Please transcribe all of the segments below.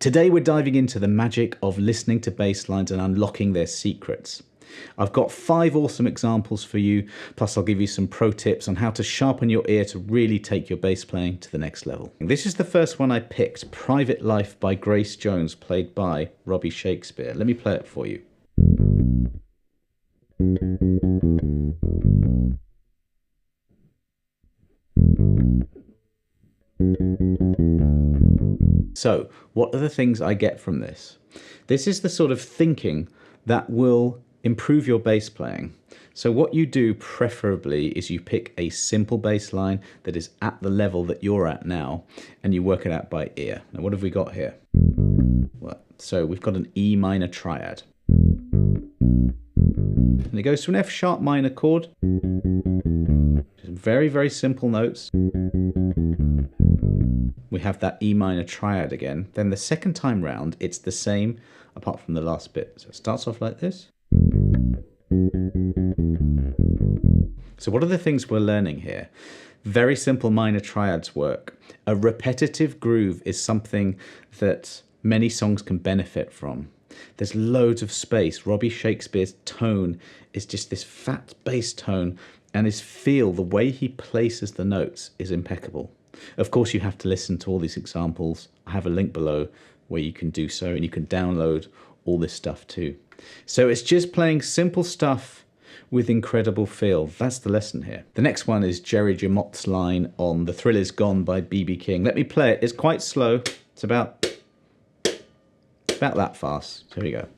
Today we're diving into the magic of listening to bass lines and unlocking their secrets. I've got 5 awesome examples for you, plus I'll give you some pro tips on how to sharpen your ear to really take your bass playing to the next level. This is the first one I picked, Private Life by Grace Jones, played by Robbie Shakespeare. Let me play it for you. So, what are the things I get from this? This is the sort of thinking that will improve your bass playing. So what you do preferably is you pick a simple bass line that is at the level that you're at now, and you work it out by ear. Now what have we got here? Well, so we've got an E minor triad. And it goes to an F sharp minor chord. Very, very simple notes. We have that E minor triad again. Then the second time round, it's the same, apart from the last bit. So it starts off like this. So what are the things we're learning here? Very simple minor triads work. A repetitive groove is something that many songs can benefit from. There's loads of space. Robbie Shakespeare's tone is just this fat bass tone, and his feel, the way he places the notes, is impeccable. Of course, you have to listen to all these examples. I have a link below where you can do so, and you can download all this stuff too. So it's just playing simple stuff with incredible feel. That's the lesson here. The next one is Jerry Jemott's line on The Thrill Is Gone by B.B. King. Let me play it. It's quite slow. It's about that fast. So here we go.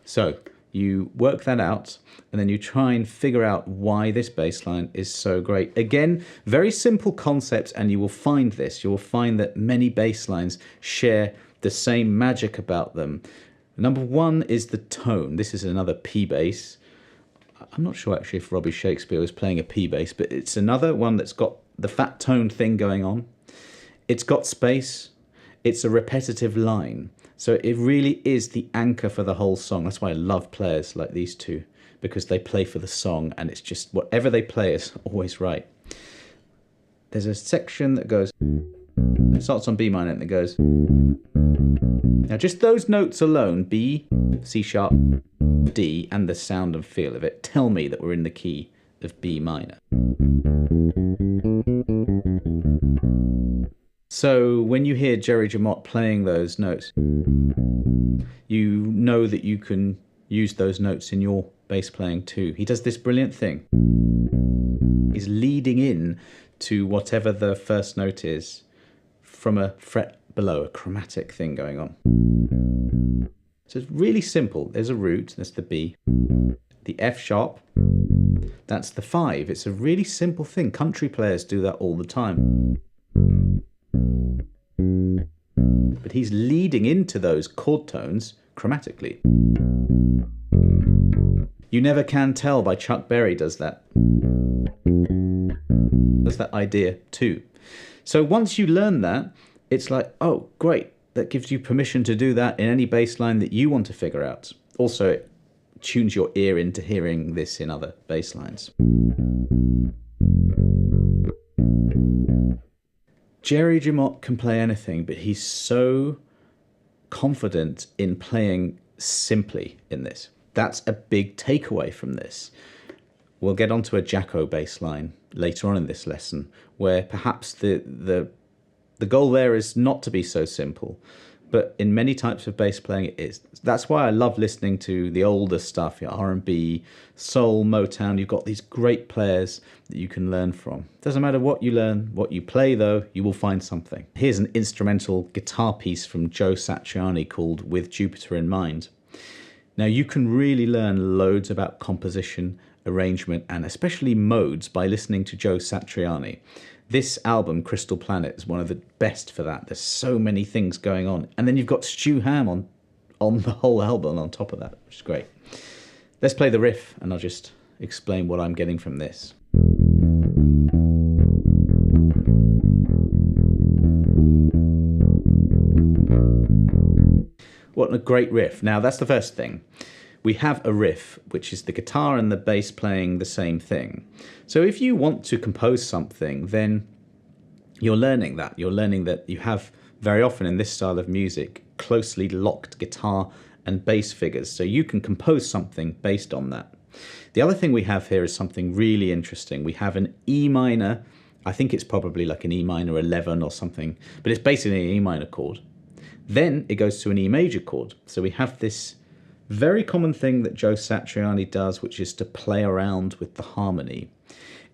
So you work that out, and then you try and figure out why this bass line is so great. Again, very simple concept, and you will find this. You will find that many bass lines share the same magic about them. Number one is the tone. This is another P bass. I'm not sure actually if Robbie Shakespeare was playing a P bass, but it's another one that's got the fat tone thing going on. It's got space. It's a repetitive line. So it really is the anchor for the whole song. That's why I love players like these two, because they play for the song, and it's just whatever they play is always right. There's a section that goes, it starts on B minor and it goes. Now just those notes alone, B, C sharp, D, and the sound and feel of it, tell me that we're in the key of B minor. So when you hear Jerry Jemmott playing those notes, you know that you can use those notes in your bass playing too. He does this brilliant thing. He's leading in to whatever the first note is from a fret below, a chromatic thing going on. So it's really simple. There's a root, that's the B. The F sharp, that's the 5. It's a really simple thing. Country players do that all the time. But he's leading into those chord tones chromatically. You Never Can Tell by Chuck Berry does that. Does that idea too. So once you learn that, it's like, oh, great. That gives you permission to do that in any bass line that you want to figure out. Also, it tunes your ear into hearing this in other bass lines. Jerry Jemmott can play anything, but he's so confident in playing simply in this. That's a big takeaway from this. We'll get onto a Jaco bass line later on in this lesson, where perhaps the goal there is not to be so simple, but in many types of bass playing it is. That's why I love listening to the older stuff, your R&B, soul, Motown. You've got these great players that you can learn from. Doesn't matter what you learn, what you play though, you will find something. Here's an instrumental guitar piece from Joe Satriani called With Jupiter in Mind. Now you can really learn loads about composition, arrangement, and especially modes by listening to Joe Satriani. This album, Crystal Planet, is one of the best for that. There's so many things going on. And then you've got Stu Hamm on the whole album on top of that, which is great. Let's play the riff, and I'll just explain what I'm getting from this. What a great riff. Now, that's the first thing. We have a riff, which is the guitar and the bass playing the same thing. So if you want to compose something, then you're learning that. You're learning that you have, very often in this style of music, closely locked guitar and bass figures. So you can compose something based on that. The other thing we have here is something really interesting. We have an E minor. I think it's probably like an E minor 11 or something, but it's basically an E minor chord. Then it goes to an E major chord. So we have this very common thing that Joe Satriani does, which is to play around with the harmony.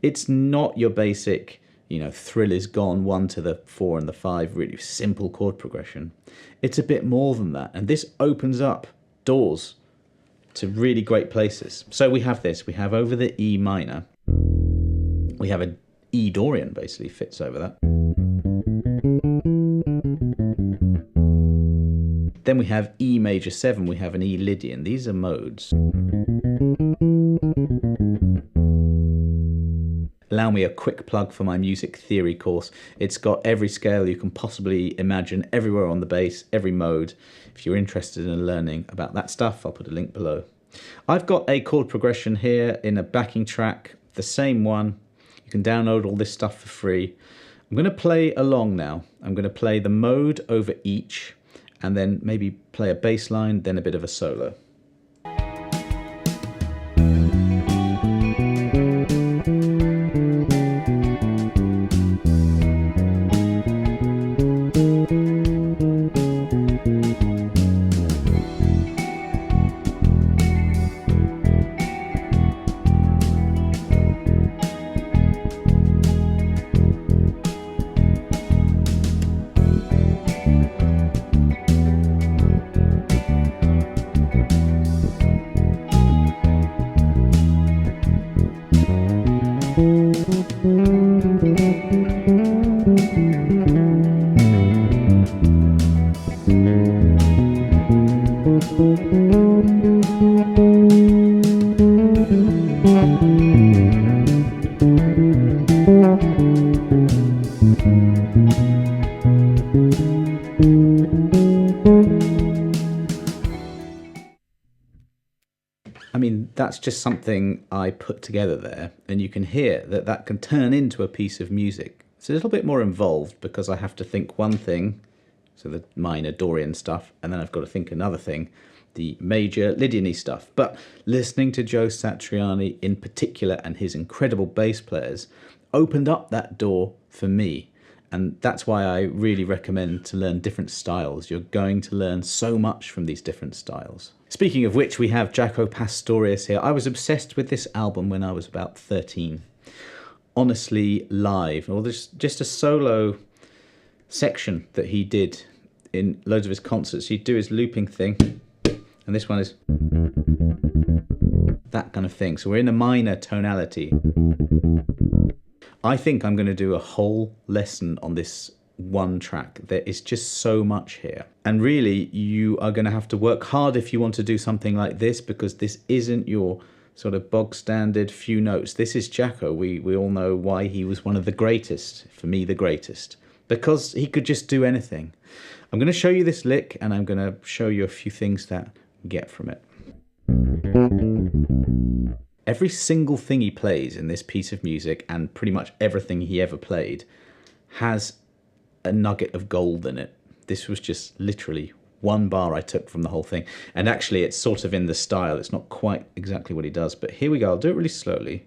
It's not your basic, Thrill Is Gone, 1 to the 4 and the 5, really simple chord progression. It's a bit more than that. And this opens up doors to really great places. So we have this. We have over the E minor. We have an E Dorian, basically, fits over that. Then we have E major 7. We have an E Lydian. These are modes. Allow me a quick plug for my music theory course. It's got every scale you can possibly imagine, everywhere on the bass, every mode. If you're interested in learning about that stuff, I'll put a link below. I've got a chord progression here in a backing track, the same one. You can download all this stuff for free. I'm going to play along now. I'm going to play the mode over each, and then maybe play a bass line, then a bit of a solo. I mean, that's just something I put together there, and you can hear that that can turn into a piece of music. It's a little bit more involved because I have to think one thing, so the minor Dorian stuff, and then I've got to think another thing, the major Lydian-y stuff. But listening to Joe Satriani in particular and his incredible bass players opened up that door for me. And that's why I really recommend to learn different styles. You're going to learn so much from these different styles. Speaking of which, we have Jaco Pastorius here. I was obsessed with this album when I was about 13. Honestly, live, or there's just a solo section that he did in loads of his concerts. He'd do his looping thing, and this one is that kind of thing. So we're in a minor tonality. I think I'm going to do a whole lesson on this one track. There is just so much here. And really, you are going to have to work hard if you want to do something like this, because this isn't your sort of bog standard few notes. This is Jaco. We all know why he was one of the greatest, for me the greatest, because he could just do anything. I'm going to show you this lick, and I'm going to show you a few things that you get from it. Every single thing he plays in this piece of music, and pretty much everything he ever played, has a nugget of gold in it. This was just literally one bar I took from the whole thing. And actually, it's sort of in the style. It's not quite exactly what he does. But here we go. I'll do it really slowly.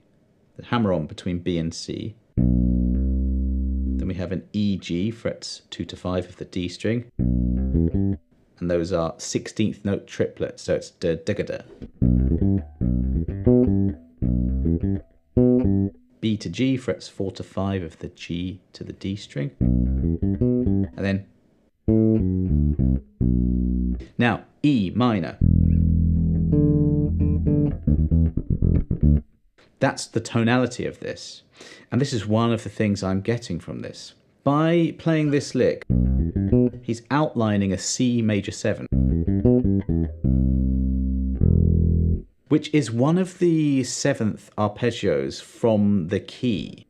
The hammer on between B and C. Then we have an E, G, frets 2 to 5 of the D string. And those are 16th note triplets. So it's da, da, da. B to G, frets 4 to 5 of the G to the D string. And then now E minor. That's the tonality of this. And this is one of the things I'm getting from this. By playing this lick, he's outlining a C major 7, which is one of the 7th arpeggios from the key.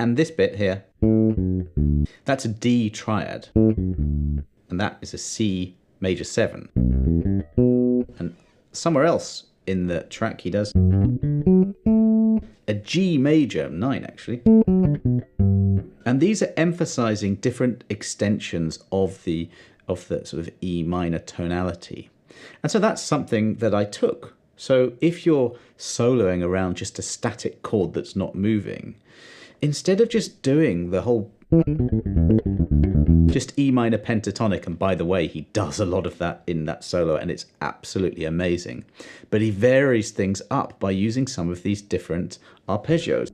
And this bit here, that's a D triad, and that is a C major 7. And somewhere else in the track he does a G major 9 actually. And these are emphasizing different extensions of the sort of E minor tonality. And so that's something that I took. So if you're soloing around just a static chord that's not moving, instead of just doing the whole just E minor pentatonic, and by the way, he does a lot of that in that solo and it's absolutely amazing, but he varies things up by using some of these different arpeggios.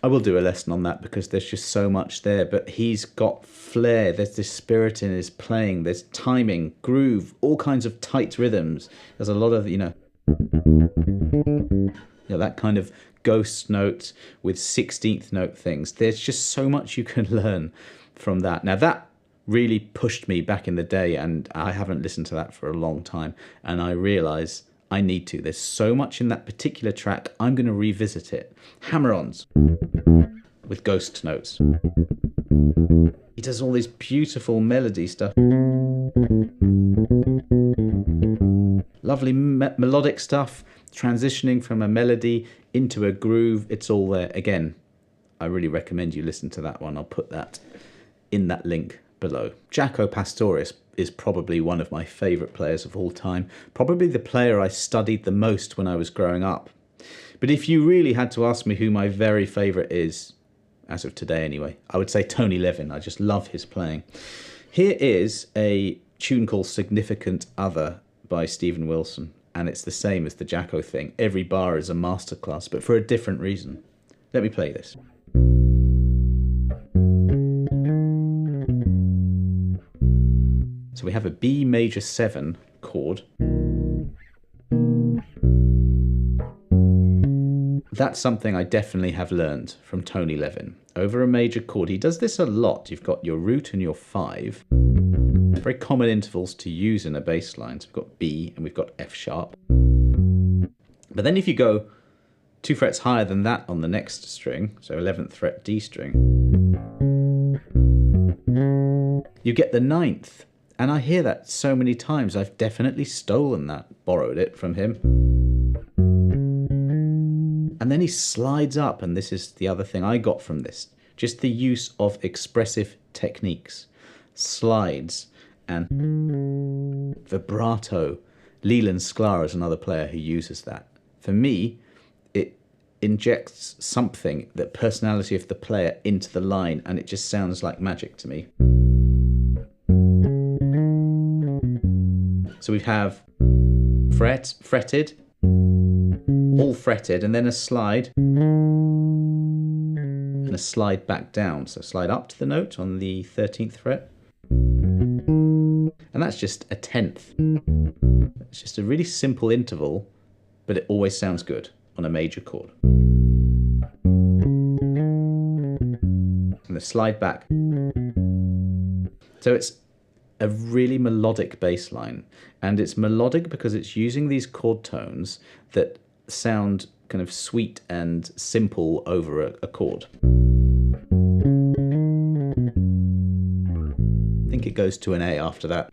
I will do a lesson on that because there's just so much there, but he's got flair, there's this spirit in his playing, there's timing, groove, all kinds of tight rhythms. There's a lot of, that kind of ghost note with 16th note things. There's just so much you can learn from that. Now that really pushed me back in the day, and I haven't listened to that for a long time, and I realise I need to. There's so much in that particular track, I'm going to revisit it. Hammer-ons with ghost notes. He does all this beautiful melody stuff. Lovely melodic stuff, transitioning from a melody into a groove. It's all there. Again, I really recommend you listen to that one. I'll put that in that link below. Jaco Pastorius is probably one of my favourite players of all time. Probably the player I studied the most when I was growing up. But if you really had to ask me who my very favourite is, as of today anyway, I would say Tony Levin. I just love his playing. Here is a tune called Significant Other by Stephen Wilson, and it's the same as the Jaco thing. Every bar is a masterclass, but for a different reason. Let me play this. So we have a B major 7 chord. That's something I definitely have learned from Tony Levin. Over a major chord, he does this a lot. You've got your root and your 5. Very common intervals to use in a bass line. So we've got B and we've got F sharp. But then if you go 2 frets higher than that on the next string, so 11th fret D string, you get the 9th. And I hear that so many times. I've definitely stolen that, borrowed it from him. And then he slides up, and this is the other thing I got from this. Just the use of expressive techniques. Slides and vibrato. Leland Sklar is another player who uses that. For me, it injects something, the personality of the player, into the line, and it just sounds like magic to me. So we have fretted, all fretted, and then a slide, and a slide back down. So slide up to the note on the 13th fret, and that's just a 10th. It's just a really simple interval, but it always sounds good on a major chord. And the slide back. So it's a really melodic bass line, and it's melodic because it's using these chord tones that sound kind of sweet and simple over a chord. I think it goes to an A after that.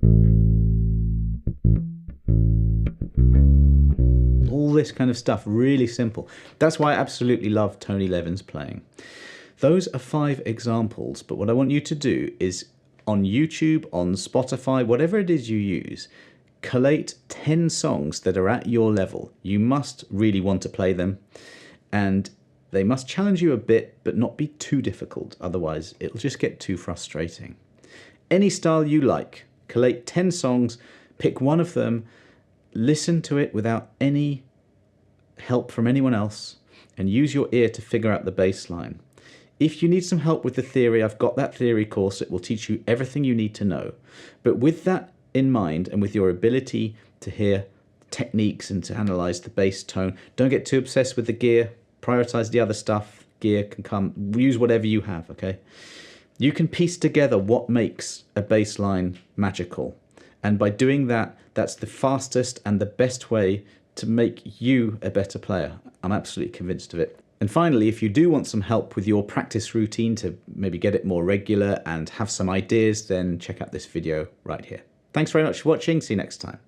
All this kind of stuff, really simple. That's why I absolutely love Tony Levin's playing. Those are 5 examples, but what I want you to do is on YouTube, on Spotify, whatever it is you use, collate 10 songs that are at your level. You must really want to play them, and they must challenge you a bit, but not be too difficult. Otherwise, it'll just get too frustrating. Any style you like, collate 10 songs, pick one of them, listen to it without any help from anyone else, and use your ear to figure out the bass line. If you need some help with the theory, I've got that theory course. It will teach you everything you need to know. But with that in mind, and with your ability to hear techniques and to analyze the bass tone, don't get too obsessed with the gear. Prioritize the other stuff. Gear can come. Use whatever you have, okay? You can piece together what makes a bass line magical. And by doing that, that's the fastest and the best way to make you a better player. I'm absolutely convinced of it. And finally, if you do want some help with your practice routine to maybe get it more regular and have some ideas, then check out this video right here. Thanks very much for watching. See you next time.